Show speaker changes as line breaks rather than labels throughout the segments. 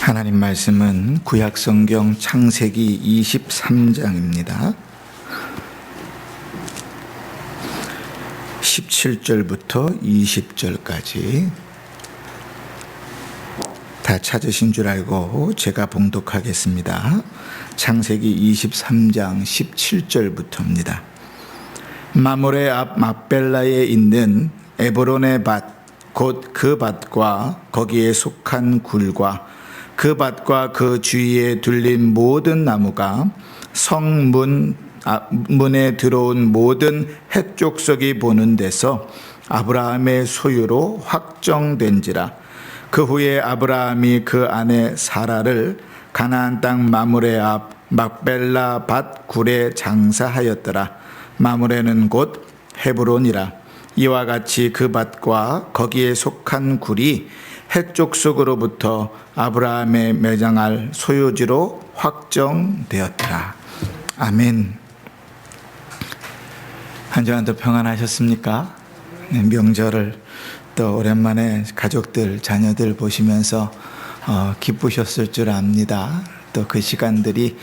하나님 말씀은 구약성경 창세기 23장입니다. 17절부터 20절까지 다 찾으신 줄 알고 제가 봉독하겠습니다. 창세기 23장 17절부터입니다. 마므레 앞 막벨라에 있는 에브론의 밭 곧 그 밭과 거기에 속한 굴과 그 밭과 그 주위에 둘린 모든 나무가 성문 문에 들어온 모든 헷족속이 보는 데서 아브라함의 소유로 확정된지라. 그 후에 아브라함이 그 아내 사라를 가나안 땅 마므레 앞 막벨라 밭 굴에 장사하였더라. 마므레는 곧 헤브론이라. 이와 같이 그 밭과 거기에 속한 굴이 헷족속으로부터 아브라함의 매장할 소유지로 확정되었더라. 아멘. 한 주간도 평안하셨습니까? 네, 명절을 또 오랜만에 가족들, 자녀들 보시면서 기쁘셨을 줄 압니다. 또 그 시간들이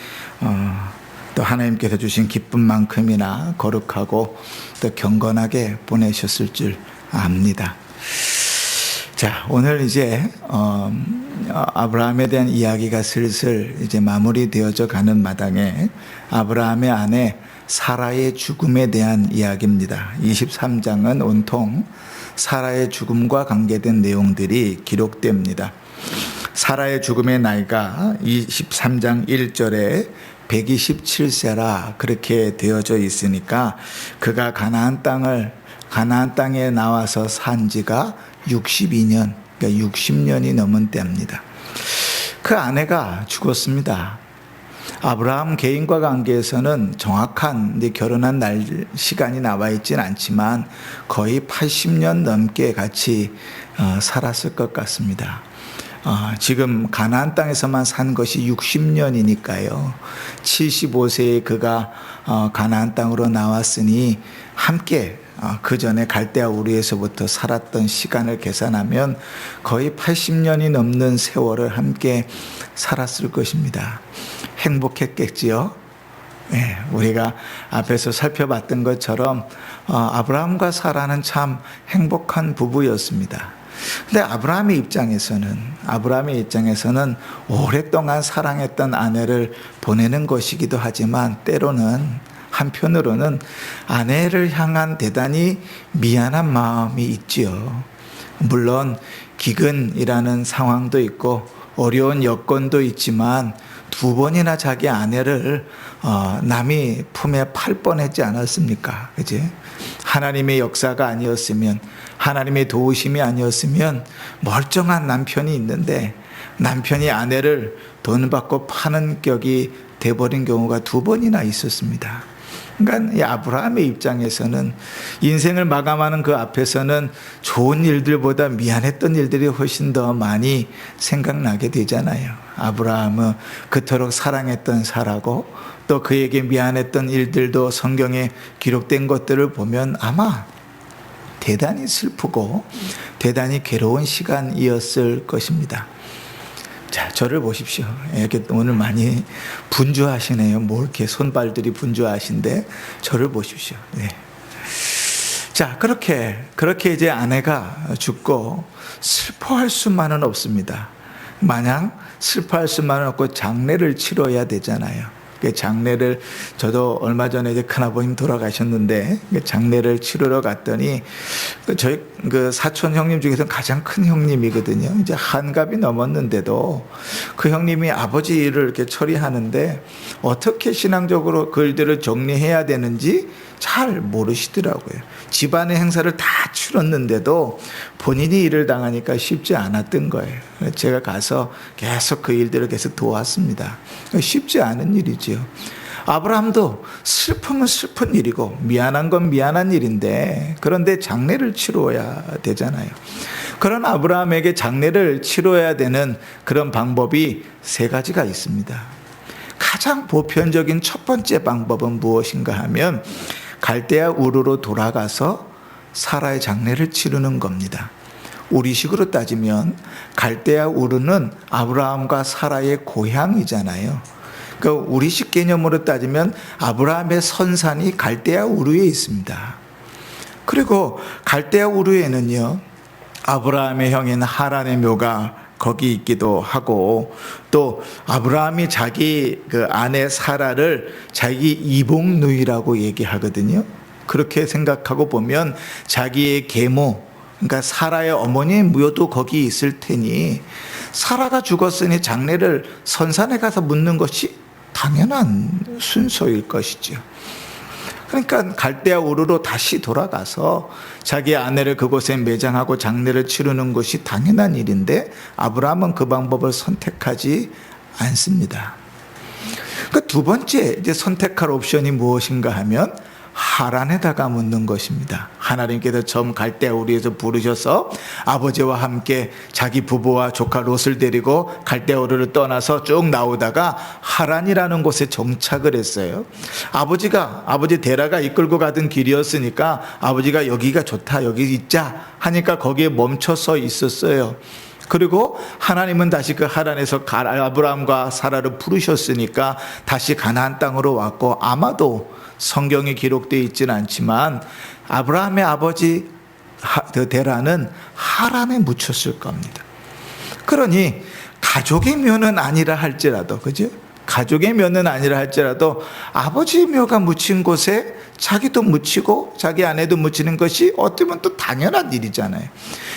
또 하나님께서 주신 기쁨만큼이나 거룩하고 또 경건하게 보내셨을 줄 압니다. 자, 오늘 이제 아브라함에 대한 이야기가 슬슬 이제 마무리되어져 가는 마당에 아브라함의 아내 사라의 죽음에 대한 이야기입니다. 23장은 온통 사라의 죽음과 관계된 내용들이 기록됩니다. 사라의 죽음의 나이가 23장 1절에 127세라 그렇게 되어져 있으니까 그가 가나안 땅에 나와서 산 지가 62년, 그러니까 60년이 넘은 때입니다. 그 아내가 죽었습니다. 아브라함 개인과 관계에서는 정확한 결혼한 날 시간이 나와 있지는 않지만 거의 80년 넘게 같이 살았을 것 같습니다. 지금 가나안 땅에서만 산 것이 60년이니까요. 75세에 그가 가나안 땅으로 나왔으니 함께 그 전에 갈대아 우르에서부터 살았던 시간을 계산하면 거의 80년이 넘는 세월을 함께 살았을 것입니다. 행복했겠지요. 네, 우리가 앞에서 살펴봤던 것처럼 아브라함과 사라는 참 행복한 부부였습니다. 근데 아브라함의 입장에서는 오랫동안 사랑했던 아내를 보내는 것이기도 하지만 때로는 한편으로는 아내를 향한 대단히 미안한 마음이 있지요. 물론 기근이라는 상황도 있고 어려운 여건도 있지만 두 번이나 자기 아내를 남이 품에 팔 뻔했지 않았습니까? 그지? 하나님의 역사가 아니었으면, 하나님의 도우심이 아니었으면 멀쩡한 남편이 있는데 남편이 아내를 돈 받고 파는 격이 돼버린 경우가 두 번이나 있었습니다. 그러니까 이 아브라함의 입장에서는 인생을 마감하는 그 앞에서는 좋은 일들보다 미안했던 일들이 훨씬 더 많이 생각나게 되잖아요. 아브라함은 그토록 사랑했던 사라고 또 그에게 미안했던 일들도 성경에 기록된 것들을 보면 아마 대단히 슬프고 대단히 괴로운 시간이었을 것입니다. 자, 저를 보십시오. 이렇게 오늘 많이 분주하시네요. 뭐 이렇게 손발들이 분주하신데 저를 보십시오. 네. 자, 그렇게 이제 아내가 죽고 슬퍼할 수만은 없습니다. 마냥 슬퍼할 수만은 없고 장례를 치러야 되잖아요. 장례를 저도 얼마 전에 이제 큰아버님 돌아가셨는데 장례를 치르러 갔더니 저희 그 사촌 형님 중에서 가장 큰 형님이거든요. 이제 한갑이 넘었는데도 그 형님이 아버지 일을 이렇게 처리하는데 어떻게 신앙적으로 그 일들을 정리해야 되는지 잘 모르시더라고요. 집안의 행사를 다 치렀는데도 본인이 일을 당하니까 쉽지 않았던 거예요. 제가 가서 계속 그 일들을 계속 도왔습니다. 쉽지 않은 일이지요. 아브라함도 슬픔은 슬픈 일이고 미안한 건 미안한 일인데 그런데 장례를 치러야 되잖아요. 그런 아브라함에게 장례를 치러야 되는 그런 방법이 세 가지가 있습니다. 가장 보편적인 첫 번째 방법은 무엇인가 하면 갈대아 우르로 돌아가서 사라의 장례를 치르는 겁니다. 우리식으로 따지면 갈대아 우르는 아브라함과 사라의 고향이잖아요. 그러니까 우리식 개념으로 따지면 아브라함의 선산이 갈대아 우르에 있습니다. 그리고 갈대아 우르에는요, 아브라함의 형인 하란의 묘가 거기 있기도 하고, 또 아브라함이 자기 그 아내 사라를 자기 이복누이라고 얘기하거든요. 그렇게 생각하고 보면 자기의 계모, 그러니까 사라의 어머니의 묘도 거기 있을 테니 사라가 죽었으니 장례를 선산에 가서 묻는 것이 당연한 순서일 것이죠. 그러니까 갈대아 우르로 다시 돌아가서 자기 아내를 그곳에 매장하고 장례를 치르는 것이 당연한 일인데 아브라함은 그 방법을 선택하지 않습니다. 그 두 번째 이제 선택할 옵션이 무엇인가 하면 하란에다가 묻는 것입니다. 하나님께서 처음 갈대아 우르에서 부르셔서 아버지와 함께 자기 부부와 조카 롯을 데리고 갈대아 우르를 떠나서 쭉 나오다가 하란이라는 곳에 정착을 했어요. 아버지 데라가 이끌고 가던 길이었으니까 아버지가 여기가 좋다, 여기 있자 하니까 거기에 멈춰서 있었어요. 그리고 하나님은 다시 그 하란에서 아브라함과 사라를 부르셨으니까 다시 가나안 땅으로 왔고, 아마도 성경에 기록되어 있지는 않지만 아브라함의 아버지 데라는 하란에 묻혔을 겁니다. 그러니 가족의 묘는 아니라 할지라도, 그죠? 가족의 묘는 아니라 할지라도 아버지의 묘가 묻힌 곳에 자기도 묻히고 자기 아내도 묻히는 것이 어떻게 보면 또 당연한 일이잖아요.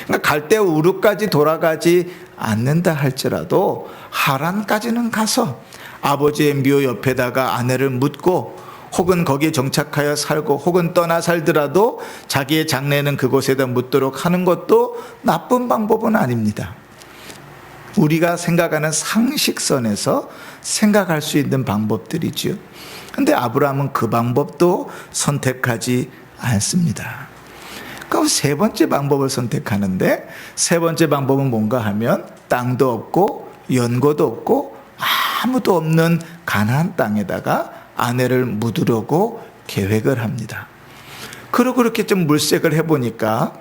그러니까 갈대아 우르까지 돌아가지 않는다 할지라도 하란까지는 가서 아버지의 묘 옆에다가 아내를 묻고, 혹은 거기에 정착하여 살고, 혹은 떠나 살더라도 자기의 장례는 그곳에다 묻도록 하는 것도 나쁜 방법은 아닙니다. 우리가 생각하는 상식선에서 생각할 수 있는 방법들이죠. 그런데 아브라함은 그 방법도 선택하지 않습니다. 그럼 세 번째 방법을 선택하는데, 세 번째 방법은 뭔가 하면 땅도 없고 연고도 없고 아무도 없는 가나안 땅에다가 아내를 묻으려고 계획을 합니다. 그리고 그렇게 좀 물색을 해보니까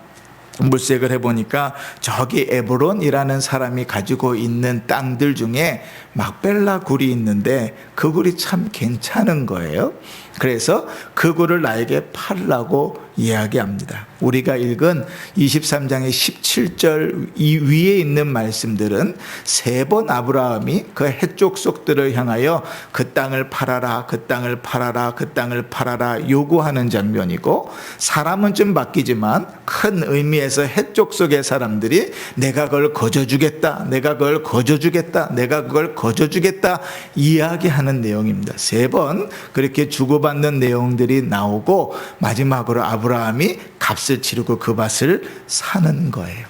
저기 에브론이라는 사람이 가지고 있는 땅들 중에 막벨라 굴이 있는데 그 굴이 참 괜찮은 거예요. 그래서 그 굴을 나에게 팔라고 이야기합니다. 우리가 읽은 23장의 17절 이 위에 있는 말씀들은 세 번 아브라함이 그 해족속들을 향하여 그 땅을 팔아라, 그 땅을 팔아라, 그 땅을 팔아라 요구하는 장면이고, 사람은 좀 바뀌지만 큰 의미에서 해족속의 사람들이 내가 그걸 거저주겠다, 내가 그걸 거저주겠다, 내가 그걸 거저주겠다 이야기하는 내용입니다. 세 번 그렇게 주고받는 내용들이 나오고 마지막으로 아브라함이 값을 치르고 그 밭을 사는 거예요.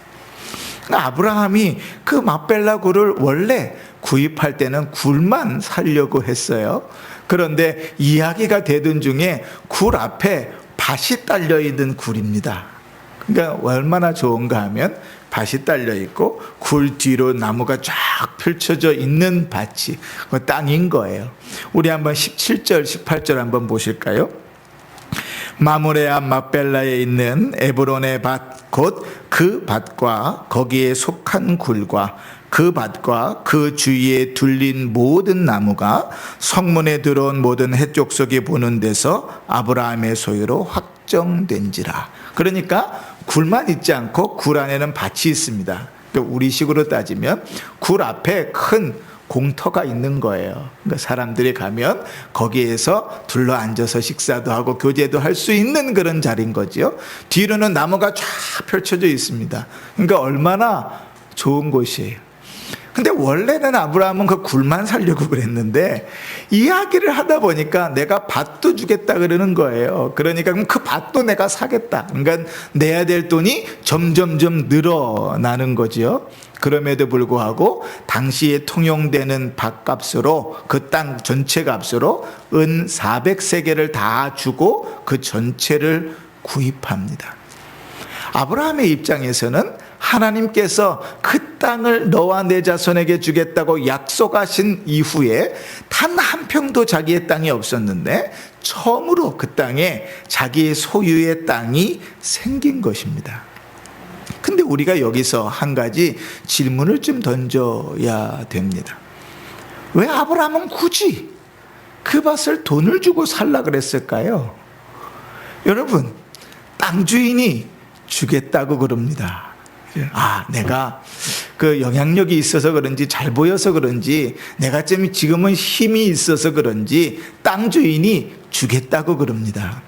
아브라함이 그 막벨라 굴을 원래 구입할 때는 굴만 살려고 했어요. 그런데 이야기가 되던 중에 굴 앞에 밭이 딸려있는 굴입니다. 그러니까 얼마나 좋은가 하면 밭이 딸려있고 굴 뒤로 나무가 쫙 펼쳐져 있는 밭이 그 땅인 거예요. 우리 한번 17절 18절 한번 보실까요? 마므레 앞 막벨라에 있는 에브론의 밭 곧 그 밭과 거기에 속한 굴과 그 밭과 그 주위에 둘린 모든 나무가 성문에 들어온 모든 해족속이 보는 데서 아브라함의 소유로 확정된지라. 그러니까 굴만 있지 않고 굴 안에는 밭이 있습니다. 우리식으로 따지면 굴 앞에 큰 공터가 있는 거예요. 그러니까 사람들이 가면 거기에서 둘러 앉아서 식사도 하고 교제도 할 수 있는 그런 자리인 거죠. 뒤로는 나무가 쫙 펼쳐져 있습니다. 그러니까 얼마나 좋은 곳이에요. 근데 원래는 아브라함은 그 굴만 살려고 그랬는데 이야기를 하다 보니까 내가 밭도 주겠다 그러는 거예요. 그러니까 그럼 그 밭도 내가 사겠다. 그러니까 내야 될 돈이 점점점 늘어나는 거지요. 그럼에도 불구하고 당시에 통용되는 밭값으로 그 땅 전체 값으로 은 400세겔을 다 주고 그 전체를 구입합니다. 아브라함의 입장에서는 하나님께서 그 땅을 너와 내 자손에게 주겠다고 약속하신 이후에 단 한 평도 자기의 땅이 없었는데 처음으로 그 땅에 자기의 소유의 땅이 생긴 것입니다. 근데 우리가 여기서 한 가지 질문을 좀 던져야 됩니다. 왜 아브라함은 굳이 그 밭을 돈을 주고 살라 그랬을까요? 여러분, 땅 주인이 주겠다고 그럽니다. 내가 그 영향력이 있어서 그런지, 잘 보여서 그런지, 내가 좀 지금은 힘이 있어서 그런지 땅 주인이 주겠다고 그럽니다.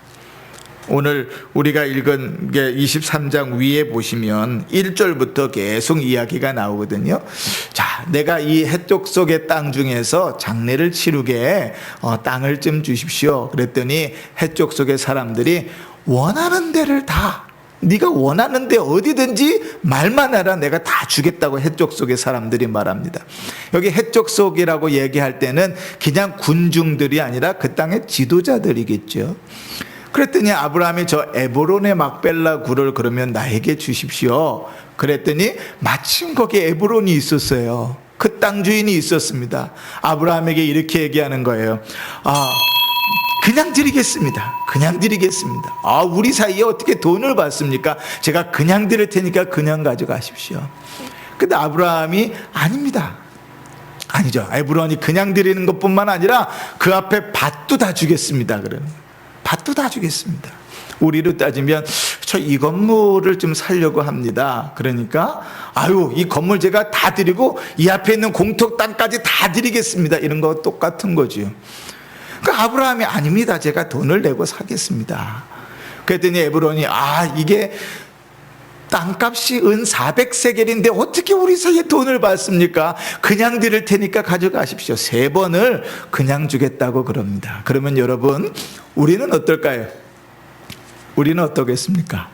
오늘 우리가 읽은 게 23장 위에 보시면 1절부터 계속 이야기가 나오거든요. 자, 내가 이 해쪽 속의 땅 중에서 장례를 치르게 땅을 좀 주십시오. 그랬더니 해쪽 속의 사람들이 원하는 데를 다, 네가 원하는 데 어디든지 말만 해라, 내가 다 주겠다고 해쪽 속의 사람들이 말합니다. 여기 해쪽 속이라고 얘기할 때는 그냥 군중들이 아니라 그 땅의 지도자들이겠죠. 그랬더니 아브라함이 저 에브론의 막벨라 굴을 그러면 나에게 주십시오. 그랬더니 마침 거기에 에브론이 있었어요. 그 땅 주인이 있었습니다. 아브라함에게 이렇게 얘기하는 거예요. 그냥 드리겠습니다. 그냥 드리겠습니다. 우리 사이에 어떻게 돈을 받습니까? 제가 그냥 드릴 테니까 그냥 가져가십시오. 근데 아브라함이 아닙니다. 아니죠. 에브론이 그냥 드리는 것뿐만 아니라 그 앞에 밭도 다 주겠습니다. 그러면 밭도 다 주겠습니다. 우리로 따지면 저 이 건물을 좀 살려고 합니다. 그러니까 이 건물 제가 다 드리고 이 앞에 있는 공터 땅까지 다 드리겠습니다. 이런 거 똑같은 거죠. 그러니까 아브라함이 아닙니다. 제가 돈을 내고 사겠습니다. 그랬더니 에브론이 이게 땅값이 은 400세겔인데 어떻게 우리 사이에 돈을 받습니까? 그냥 드릴 테니까 가져가십시오. 3번을 그냥 주겠다고 그럽니다. 그러면 여러분, 우리는 어떨까요? 우리는 어떠겠습니까?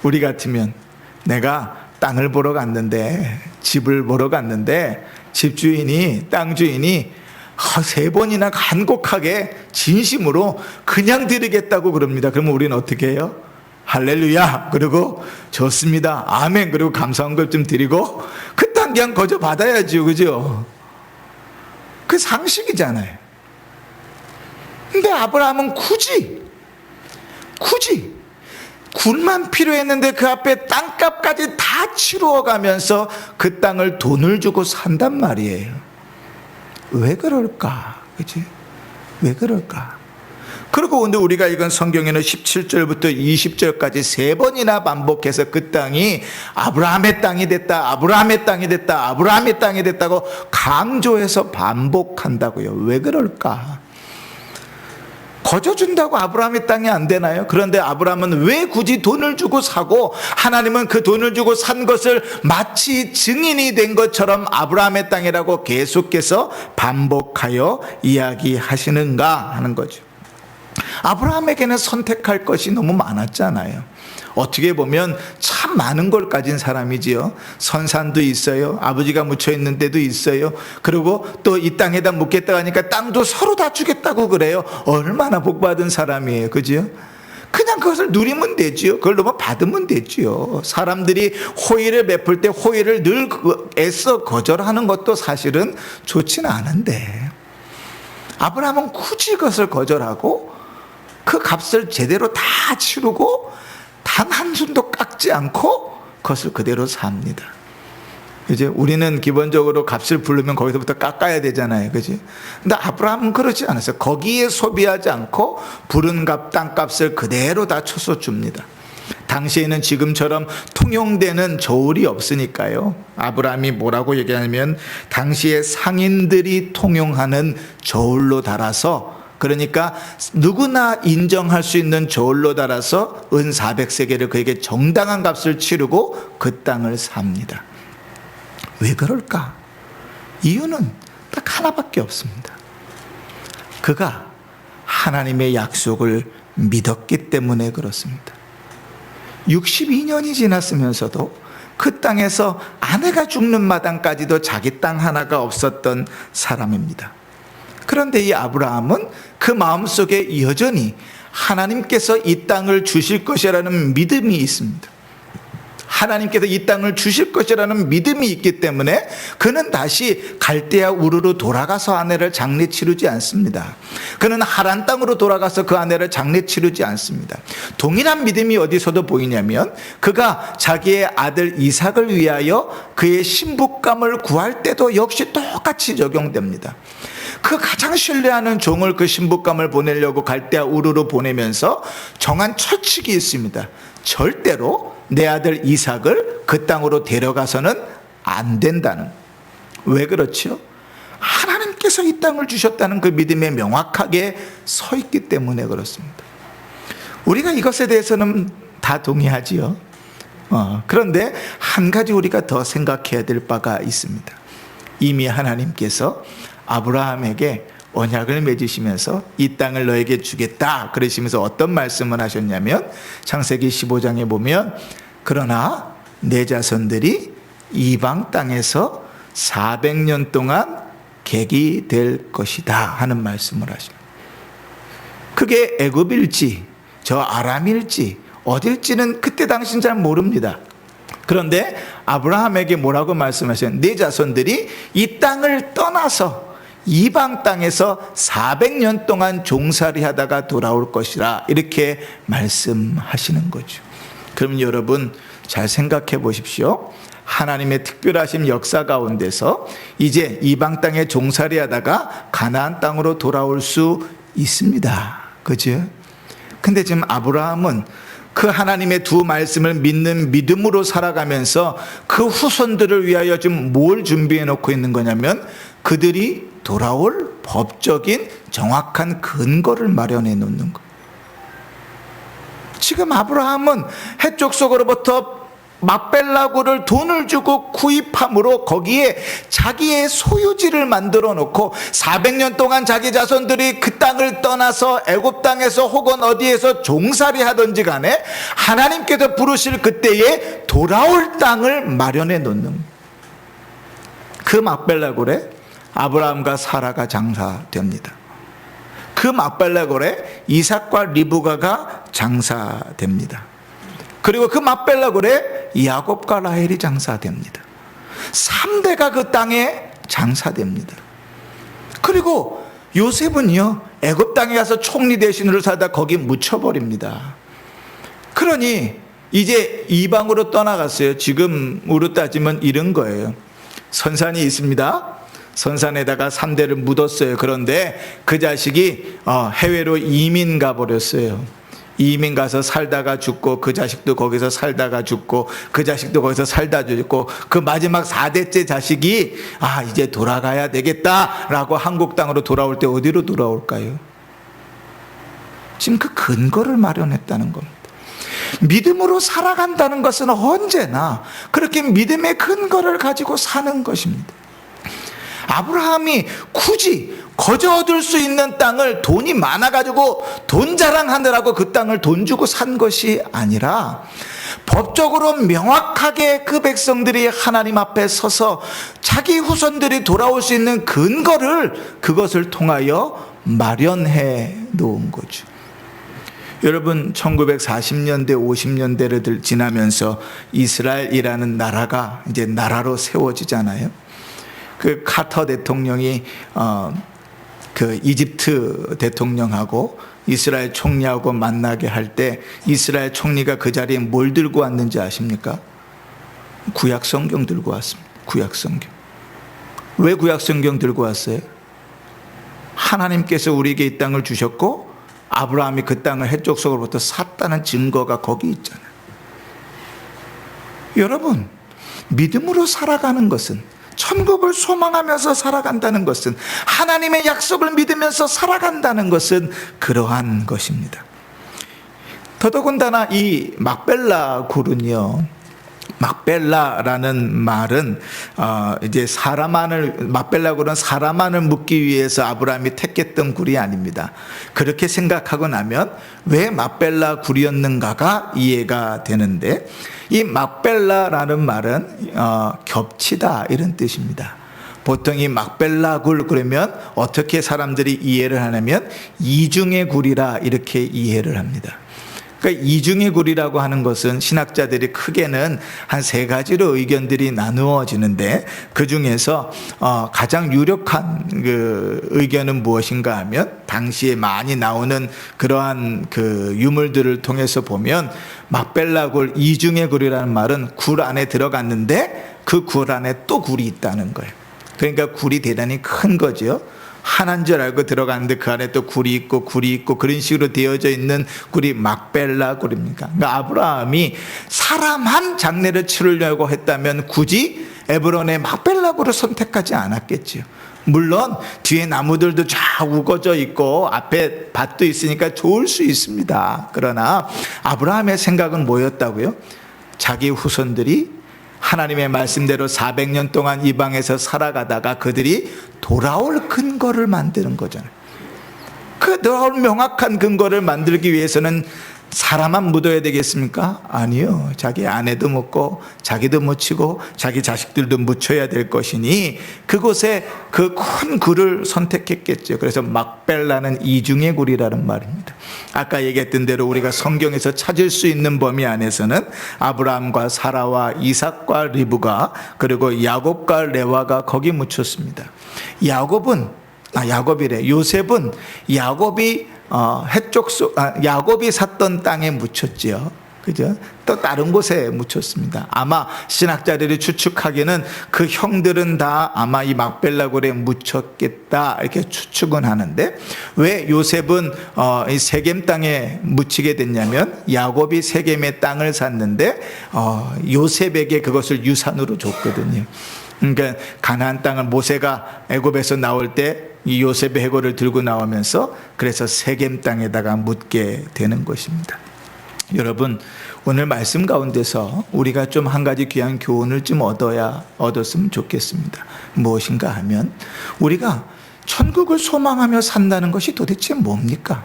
우리 같으면 내가 땅을 보러 갔는데, 집을 보러 갔는데 집주인이, 땅 주인이 3번이나 간곡하게 진심으로 그냥 드리겠다고 그럽니다. 그러면 우리는 어떻게 해요? 할렐루야, 그리고 좋습니다, 아멘, 그리고 감사한 걸 좀 드리고 그 땅 그냥 거저 받아야죠. 그죠? 그 상식이잖아요. 근데 아브라함은 굳이 굴만 필요했는데 그 앞에 땅값까지 다 치루어 가면서 그 땅을 돈을 주고 산단 말이에요. 왜 그럴까? 그치? 왜 그럴까? 그리고 오늘 우리가 읽은 성경에는 17절부터 20절까지 3번이나 반복해서 그 땅이 아브라함의 땅이 됐다, 아브라함의 땅이 됐다, 아브라함의 땅이 됐다고 강조해서 반복한다고요. 왜 그럴까? 거저 준다고 아브라함의 땅이 안 되나요? 그런데 아브라함은 왜 굳이 돈을 주고 사고, 하나님은 그 돈을 주고 산 것을 마치 증인이 된 것처럼 아브라함의 땅이라고 계속해서 반복하여 이야기하시는가 하는 거죠. 아브라함에게는 선택할 것이 너무 많았잖아요. 어떻게 보면 참 많은 걸 가진 사람이지요. 선산도 있어요. 아버지가 묻혀 있는 데도 있어요. 그리고 또 이 땅에다 묻겠다 하니까 땅도 서로 다 주겠다고 그래요. 얼마나 복받은 사람이에요. 그죠? 그냥 그것을 누리면 되지요. 그걸 너무 받으면 되지요. 사람들이 호의를 베풀 때 호의를 늘 애써 거절하는 것도 사실은 좋지는 않은데, 아브라함은 굳이 그것을 거절하고 그 값을 제대로 다 치르고 단 한순도 깎지 않고 그것을 그대로 삽니다. 이제 우리는 기본적으로 값을 부르면 거기서부터 깎아야 되잖아요. 그지? 근데 아브라함은 그러지 않았어요. 거기에 소비하지 않고 부른 값, 땅값을 그대로 다 쳐서 줍니다. 당시에는 지금처럼 통용되는 저울이 없으니까요. 아브라함이 뭐라고 얘기하냐면 당시에 상인들이 통용하는 저울로 달아서, 그러니까 누구나 인정할 수 있는 저울로 달아서 은 400세겔을 그에게 정당한 값을 치르고 그 땅을 삽니다. 왜 그럴까? 이유는 딱 하나밖에 없습니다. 그가 하나님의 약속을 믿었기 때문에 그렇습니다. 62년이 지났으면서도 그 땅에서 아내가 죽는 마당까지도 자기 땅 하나가 없었던 사람입니다. 그런데 이 아브라함은 그 마음속에 여전히 하나님께서 이 땅을 주실 것이라는 믿음이 있습니다. 하나님께서 이 땅을 주실 것이라는 믿음이 있기 때문에 그는 다시 갈대아 우르로 돌아가서 아내를 장례 치르지 않습니다. 그는 하란 땅으로 돌아가서 그 아내를 장례 치르지 않습니다. 동일한 믿음이 어디서도 보이냐면 그가 자기의 아들 이삭을 위하여 그의 신부감을 구할 때도 역시 똑같이 적용됩니다. 그 가장 신뢰하는 종을 그 신부감을 보내려고 갈대아 우르로 보내면서 정한 철칙이 있습니다. 절대로 내 아들 이삭을 그 땅으로 데려가서는 안 된다는. 왜 그렇죠? 하나님께서 이 땅을 주셨다는 그 믿음에 명확하게 서 있기 때문에 그렇습니다. 우리가 이것에 대해서는 다 동의하지요. 그런데 한 가지 우리가 더 생각해야 될 바가 있습니다. 이미 하나님께서 아브라함에게 언약을 맺으시면서 이 땅을 너에게 주겠다 그러시면서 어떤 말씀을 하셨냐면 창세기 15장에 보면 그러나 내 자손들이 이방 땅에서 400년 동안 객이 될 것이다 하는 말씀을 하십니다. 그게 애굽일지 저 아람일지 어딜지는 그때 당시는 잘 모릅니다. 그런데 아브라함에게 뭐라고 말씀하셨어요? 내 자손들이 이 땅을 떠나서 이방 땅에서 400년 동안 종살이 하다가 돌아올 것이라 이렇게 말씀하시는 거죠. 그럼 여러분 잘 생각해 보십시오. 하나님의 특별하신 역사 가운데서 이제 이방 땅에 종살이 하다가 가나안 땅으로 돌아올 수 있습니다. 그죠? 근데 지금 아브라함은 그 하나님의 두 말씀을 믿는 믿음으로 살아가면서 그 후손들을 위하여 지금 뭘 준비해 놓고 있는 거냐면 그들이 돌아올 법적인 정확한 근거를 마련해 놓는 거예요. 지금 아브라함은 해쪽 속으로부터 막벨라굴을 돈을 주고 구입함으로 거기에 자기의 소유지를 만들어 놓고 400년 동안 자기 자손들이 그 땅을 떠나서 애굽 땅에서 혹은 어디에서 종살이 하든지 간에 하나님께서 부르실 그때에 돌아올 땅을 마련해 놓는 그 막벨라굴에 아브라함과 사라가 장사됩니다. 그 막벨라굴에 이삭과 리브가가 장사됩니다. 그리고 그 막벨라굴에 야곱과 라헬이 장사됩니다. 3대가 그 땅에 장사됩니다. 그리고 요셉은요 애굽 땅에 가서 총리 대신으로 살다 거기 묻혀버립니다. 그러니 이제 이방으로 떠나갔어요. 지금으로 따지면 이런 거예요. 선산이 있습니다. 선산에다가 3대를 묻었어요. 그런데 그 자식이 해외로 이민 가버렸어요. 이민 가서 살다가 죽고 그 자식도 거기서 살다가 죽고 그 자식도 거기서 살다 죽고 그 마지막 4대째 자식이 이제 돌아가야 되겠다라고 한국 땅으로 돌아올 때 어디로 돌아올까요? 지금 그 근거를 마련했다는 겁니다. 믿음으로 살아간다는 것은 언제나 그렇게 믿음의 근거를 가지고 사는 것입니다. 아브라함이 굳이 거저 얻을 수 있는 땅을 돈이 많아가지고 돈 자랑하느라고 그 땅을 돈 주고 산 것이 아니라 법적으로 명확하게 그 백성들이 하나님 앞에 서서 자기 후손들이 돌아올 수 있는 근거를 그것을 통하여 마련해 놓은 거죠. 여러분 1940년대 50년대를 지나면서 이스라엘이라는 나라가 이제 나라로 세워지잖아요. 그 카터 대통령이 그 이집트 대통령하고 이스라엘 총리하고 만나게 할 때 이스라엘 총리가 그 자리에 뭘 들고 왔는지 아십니까? 구약 성경 들고 왔습니다. 구약 성경. 왜 구약 성경 들고 왔어요? 하나님께서 우리에게 이 땅을 주셨고 아브라함이 그 땅을 해쪽 속으로부터 샀다는 증거가 거기 있잖아요. 여러분, 믿음으로 살아가는 것은, 천국을 소망하면서 살아간다는 것은, 하나님의 약속을 믿으면서 살아간다는 것은 그러한 것입니다. 더더군다나 이 막벨라 굴은요, 막벨라라는 말은 이제 막벨라 굴은 사람만을 묻기 위해서 아브라함이 택했던 굴이 아닙니다. 그렇게 생각하고 나면 왜 막벨라 굴이었는가가 이해가 되는데, 이 막벨라라는 말은 겹치다 이런 뜻입니다. 보통 이 막벨라 굴 그러면 어떻게 사람들이 이해를 하냐면 이중의 굴이라 이렇게 이해를 합니다. 그러니까 이중의 굴이라고 하는 것은 신학자들이 크게는 한 세 가지로 의견들이 나누어지는데, 그 중에서 가장 유력한 그 의견은 무엇인가 하면, 당시에 많이 나오는 그러한 그 유물들을 통해서 보면 막벨라 굴, 이중의 굴이라는 말은 굴 안에 들어갔는데 그 굴 안에 또 굴이 있다는 거예요. 그러니까 굴이 대단히 큰 거죠. 하나인 줄 알고 들어갔는데 그 안에 또 굴이 있고 그런 식으로 되어져 있는 굴이 막벨라 굴입니까? 그러니까 아브라함이 사람 한 장례를 치르려고 했다면 굳이 에브론의 막벨라 굴을 선택하지 않았겠지요. 물론 뒤에 나무들도 쫙 우거져 있고 앞에 밭도 있으니까 좋을 수 있습니다. 그러나 아브라함의 생각은 뭐였다고요? 자기 후손들이 하나님의 말씀대로 400년 동안 이방에서 살아가다가 그들이 돌아올 근거를 만드는 거잖아요. 그 돌아올 명확한 근거를 만들기 위해서는 사람만 묻어야 되겠습니까? 아니요. 자기 아내도 묻고 자기도 묻히고 자기 자식들도 묻혀야 될 것이니 그곳에 그 큰 굴을 선택했겠죠. 그래서 막벨라는 이중의 굴이라는 말입니다. 아까 얘기했던 대로 우리가 성경에서 찾을 수 있는 범위 안에서는 아브라함과 사라와 이삭과 리브가, 그리고 야곱과 레와가 거기 묻혔습니다. 요셉은 야곱이 샀던 땅에 묻혔지요. 그죠? 또 다른 곳에 묻혔습니다. 아마 신학자들이 추측하기는 그 형들은 다 아마 이 막벨라굴에 묻혔겠다 이렇게 추측은 하는데, 왜 요셉은 이 세겜 땅에 묻히게 됐냐면, 야곱이 세겜의 땅을 샀는데 요셉에게 그것을 유산으로 줬거든요. 그러니까 가나안 땅을 모세가 애굽에서 나올 때 이 요셉의 해골을 들고 나오면서 그래서 세겜 땅에다가 묻게 되는 것입니다. 여러분, 오늘 말씀 가운데서 우리가 좀 한 가지 귀한 교훈을 좀 얻었으면 좋겠습니다. 무엇인가 하면, 우리가 천국을 소망하며 산다는 것이 도대체 뭡니까?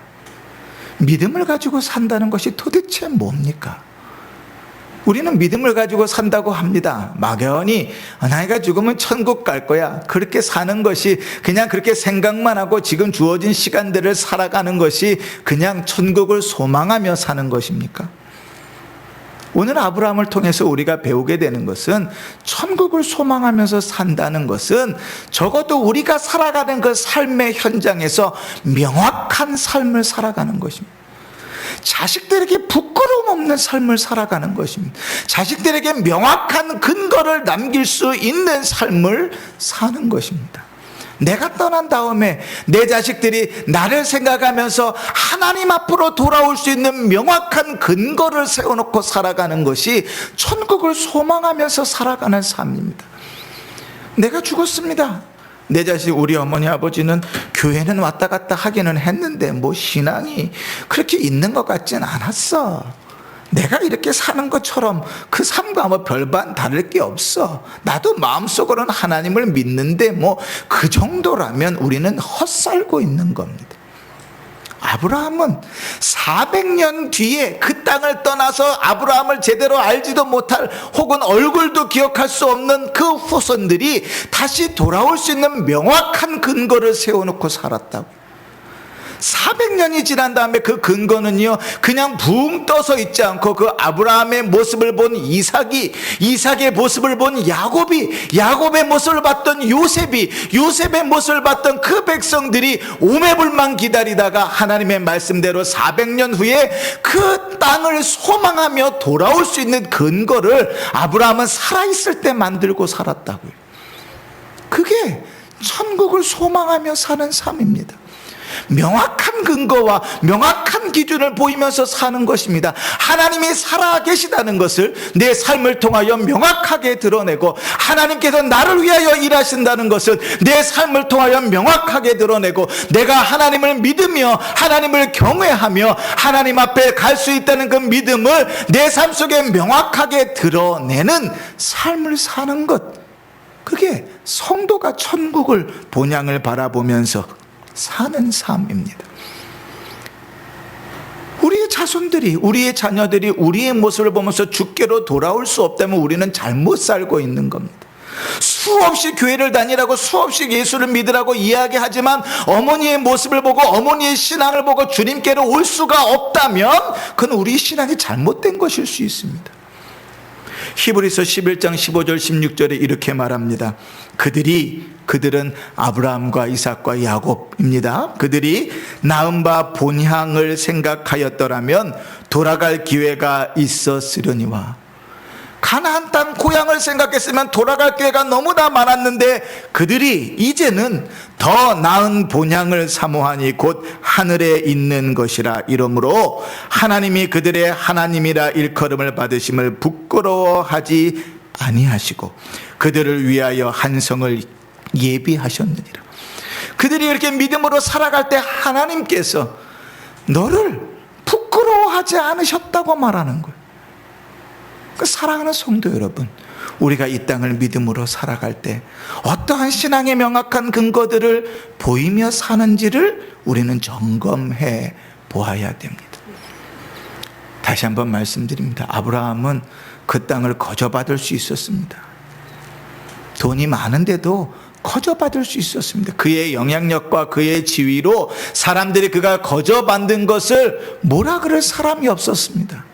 믿음을 가지고 산다는 것이 도대체 뭡니까? 우리는 믿음을 가지고 산다고 합니다. 막연히 나이가 죽으면 천국 갈 거야, 그렇게 사는 것이, 그냥 그렇게 생각만 하고 지금 주어진 시간들을 살아가는 것이 그냥 천국을 소망하며 사는 것입니까? 오늘 아브라함을 통해서 우리가 배우게 되는 것은, 천국을 소망하면서 산다는 것은 적어도 우리가 살아가는 그 삶의 현장에서 명확한 삶을 살아가는 것입니다. 자식들에게 부끄러움 없는 삶을 살아가는 것입니다. 자식들에게 명확한 근거를 남길 수 있는 삶을 사는 것입니다. 내가 떠난 다음에 내 자식들이 나를 생각하면서 하나님 앞으로 돌아올 수 있는 명확한 근거를 세워놓고 살아가는 것이 천국을 소망하면서 살아가는 삶입니다. 내가 죽었습니다. 내 자식, 우리 어머니 아버지는 교회는 왔다 갔다 하기는 했는데 뭐 신앙이 그렇게 있는 것 같진 않았어. 내가 이렇게 사는 것처럼 그 삶과 뭐 별반 다를 게 없어. 나도 마음속으로는 하나님을 믿는데 뭐 그 정도라면 우리는 헛살고 있는 겁니다. 아브라함은 400년 뒤에 그 땅을 떠나서 아브라함을 제대로 알지도 못할, 혹은 얼굴도 기억할 수 없는 그 후손들이 다시 돌아올 수 있는 명확한 근거를 세워놓고 살았다고. 400년이 지난 다음에 그 근거는요, 그냥 붕 떠서 있지 않고 그 아브라함의 모습을 본 이삭의 모습을 본 야곱의 모습을 봤던 요셉의 모습을 봤던 그 백성들이 오매불만 기다리다가 하나님의 말씀대로 400년 후에 그 땅을 소망하며 돌아올 수 있는 근거를 아브라함은 살아있을 때 만들고 살았다고요. 그게 천국을 소망하며 사는 삶입니다. 명확한 근거와 명확한 기준을 보이면서 사는 것입니다. 하나님이 살아계시다는 것을 내 삶을 통하여 명확하게 드러내고, 하나님께서 나를 위하여 일하신다는 것을 내 삶을 통하여 명확하게 드러내고, 내가 하나님을 믿으며 하나님을 경외하며 하나님 앞에 갈 수 있다는 그 믿음을 내 삶 속에 명확하게 드러내는 삶을 사는 것, 그게 성도가 천국을 본향을 바라보면서 사는 삶입니다. 우리의 자손들이, 우리의 자녀들이 우리의 모습을 보면서 주께로 돌아올 수 없다면 우리는 잘못 살고 있는 겁니다. 수없이 교회를 다니라고 수없이 예수를 믿으라고 이야기하지만 어머니의 모습을 보고 어머니의 신앙을 보고 주님께로 올 수가 없다면 그건 우리 신앙이 잘못된 것일 수 있습니다. 히브리서 11장 15절 16절에 이렇게 말합니다. 그들은 아브라함과 이삭과 야곱입니다. 그들이 낳은 바 본향을 생각하였더라면 돌아갈 기회가 있었으려니와. 가나안 땅 고향을 생각했으면 돌아갈 기회가 너무나 많았는데 그들이 이제는 더 나은 본향을 사모하니 곧 하늘에 있는 것이라. 이러므로 하나님이 그들의 하나님이라 일컬음을 받으심을 부끄러워하지 아니하시고 그들을 위하여 한 성을 예비하셨느니라. 그들이 이렇게 믿음으로 살아갈 때 하나님께서 너를 부끄러워하지 않으셨다고 말하는 거예요. 사랑하는 성도 여러분, 우리가 이 땅을 믿음으로 살아갈 때 어떠한 신앙의 명확한 근거들을 보이며 사는지를 우리는 점검해 보아야 됩니다. 다시 한번 말씀드립니다. 아브라함은 그 땅을 거저받을 수 있었습니다. 돈이 많은데도 거저받을 수 있었습니다. 그의 영향력과 그의 지위로 사람들이 그가 거저받는 것을 뭐라 그럴 사람이 없었습니다.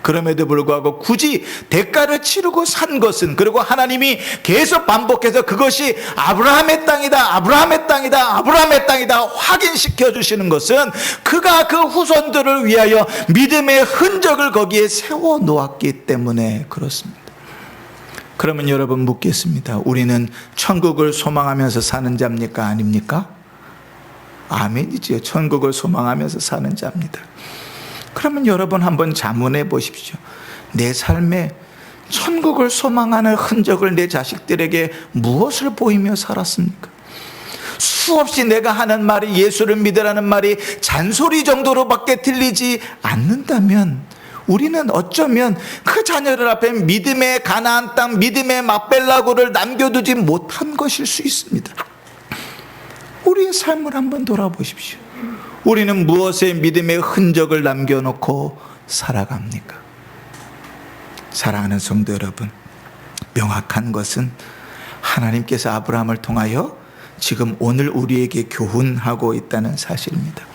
그럼에도 불구하고 굳이 대가를 치르고 산 것은, 그리고 하나님이 계속 반복해서 그것이 아브라함의 땅이다, 아브라함의 땅이다, 아브라함의 땅이다 확인시켜 주시는 것은 그가 그 후손들을 위하여 믿음의 흔적을 거기에 세워 놓았기 때문에 그렇습니다. 그러면 여러분 묻겠습니다. 우리는 천국을 소망하면서 사는 자입니까? 아닙니까? 아멘이지요. 천국을 소망하면서 사는 자입니다. 그러면 여러분 한번 자문해 보십시오. 내 삶에 천국을 소망하는 흔적을 내 자식들에게 무엇을 보이며 살았습니까? 수없이 내가 하는 말이, 예수를 믿으라는 말이 잔소리 정도로밖에 들리지 않는다면 우리는 어쩌면 그 자녀들 앞에 믿음의 가나안 땅, 믿음의 막벨라고를 남겨두지 못한 것일 수 있습니다. 우리의 삶을 한번 돌아보십시오. 우리는 무엇에 믿음의 흔적을 남겨놓고 살아갑니까? 사랑하는 성도 여러분, 명확한 것은 하나님께서 아브라함을 통하여 지금 오늘 우리에게 교훈하고 있다는 사실입니다.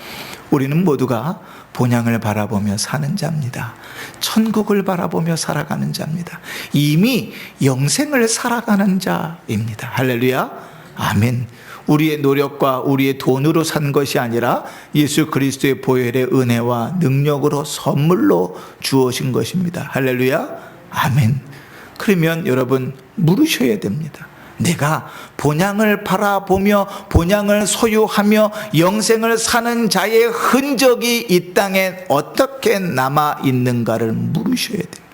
우리는 모두가 본향을 바라보며 사는 자입니다. 천국을 바라보며 살아가는 자입니다. 이미 영생을 살아가는 자입니다. 할렐루야, 아멘. 우리의 노력과 우리의 돈으로 산 것이 아니라 예수 그리스도의 보혈의 은혜와 능력으로 선물로 주어진 것입니다. 할렐루야, 아멘. 그러면 여러분 물으셔야 됩니다. 내가 본향을 바라보며 본향을 소유하며 영생을 사는 자의 흔적이 이 땅에 어떻게 남아 있는가를 물으셔야 돼요.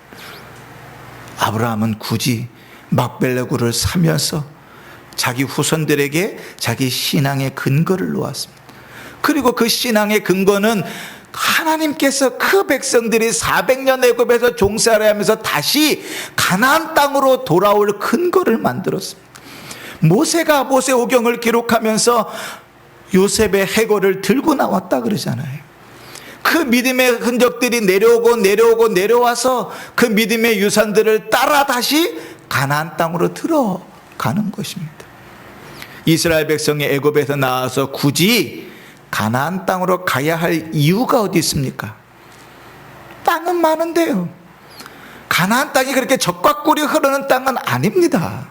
아브라함은 굳이 막벨레고를 사면서 자기 후손들에게 자기 신앙의 근거를 놓았습니다. 그리고 그 신앙의 근거는 하나님께서 그 백성들이 400년 애굽에서 종살이 하면서 다시 가나안 땅으로 돌아올 근거를 만들었습니다. 모세가 모세오경을 기록하면서 요셉의 해골을 들고 나왔다 그러잖아요. 그 믿음의 흔적들이 내려와서 그 믿음의 유산들을 따라 다시 가나안 땅으로 들어가는 것입니다. 이스라엘 백성이 애굽에서 나와서 굳이 가나안 땅으로 가야 할 이유가 어디 있습니까? 땅은 많은데요. 가나안 땅이 그렇게 젖과 꿀이 흐르는 땅은 아닙니다.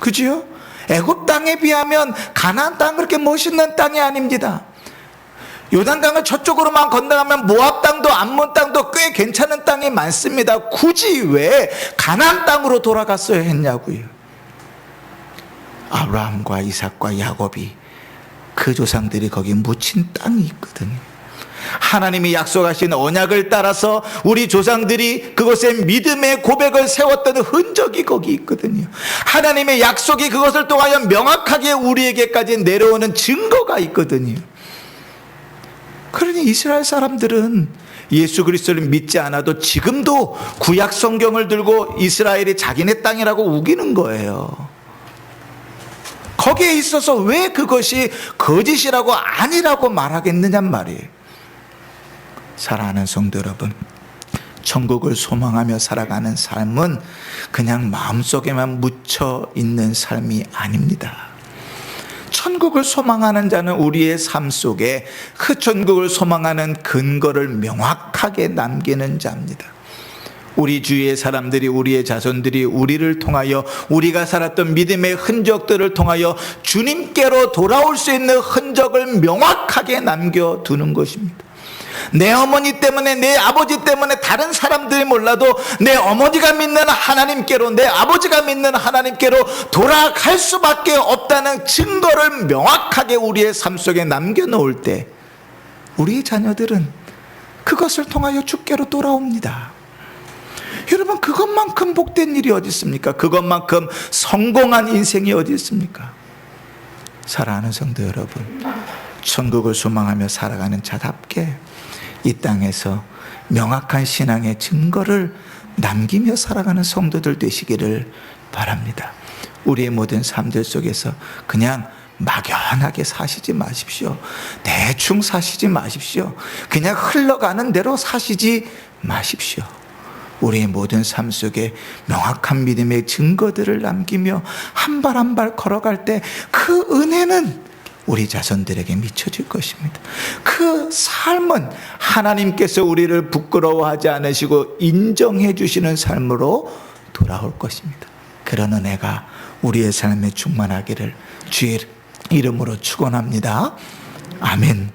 그죠? 애굽 땅에 비하면 가나안 땅은 그렇게 멋있는 땅이 아닙니다. 요단강을 저쪽으로만 건너가면 모압 땅도 암몬 땅도 꽤 괜찮은 땅이 많습니다. 굳이 왜 가나안 땅으로 돌아갔어야 했냐고요. 아브라함과 이삭과 야곱이 그 조상들이 거기 묻힌 땅이 있거든요. 하나님이 약속하신 언약을 따라서 우리 조상들이 그것에 믿음의 고백을 세웠던 흔적이 거기 있거든요. 하나님의 약속이 그것을 통하여 명확하게 우리에게까지 내려오는 증거가 있거든요. 그러니 이스라엘 사람들은 예수 그리스도를 믿지 않아도 지금도 구약 성경을 들고 이스라엘이 자기네 땅이라고 우기는 거예요. 거기에 있어서 왜 그것이 거짓이라고 아니라고 말하겠느냔 말이에요. 사랑하는 성도 여러분, 천국을 소망하며 살아가는 삶은 그냥 마음속에만 묻혀 있는 삶이 아닙니다. 천국을 소망하는 자는 우리의 삶 속에 그 천국을 소망하는 근거를 명확하게 남기는 자입니다. 우리 주위의 사람들이, 우리의 자손들이 우리를 통하여, 우리가 살았던 믿음의 흔적들을 통하여 주님께로 돌아올 수 있는 흔적을 명확하게 남겨두는 것입니다. 내 어머니 때문에, 내 아버지 때문에 다른 사람들이 몰라도 내 어머니가 믿는 하나님께로, 내 아버지가 믿는 하나님께로 돌아갈 수밖에 없다는 증거를 명확하게 우리의 삶 속에 남겨놓을 때 우리의 자녀들은 그것을 통하여 주께로 돌아옵니다. 여러분, 그것만큼 복된 일이 어디 있습니까? 그것만큼 성공한 인생이 어디 있습니까? 사랑하는 성도 여러분, 천국을 소망하며 살아가는 자답게 이 땅에서 명확한 신앙의 증거를 남기며 살아가는 성도들 되시기를 바랍니다. 우리의 모든 삶들 속에서 그냥 막연하게 사시지 마십시오. 대충 사시지 마십시오. 그냥 흘러가는 대로 사시지 마십시오. 우리의 모든 삶 속에 명확한 믿음의 증거들을 남기며 한 발 한 발 걸어갈 때 그 은혜는 우리 자손들에게 미쳐질 것입니다. 그 삶은 하나님께서 우리를 부끄러워하지 않으시고 인정해 주시는 삶으로 돌아올 것입니다. 그런 은혜가 우리의 삶에 충만하기를 주의 이름으로 축원합니다. 아멘.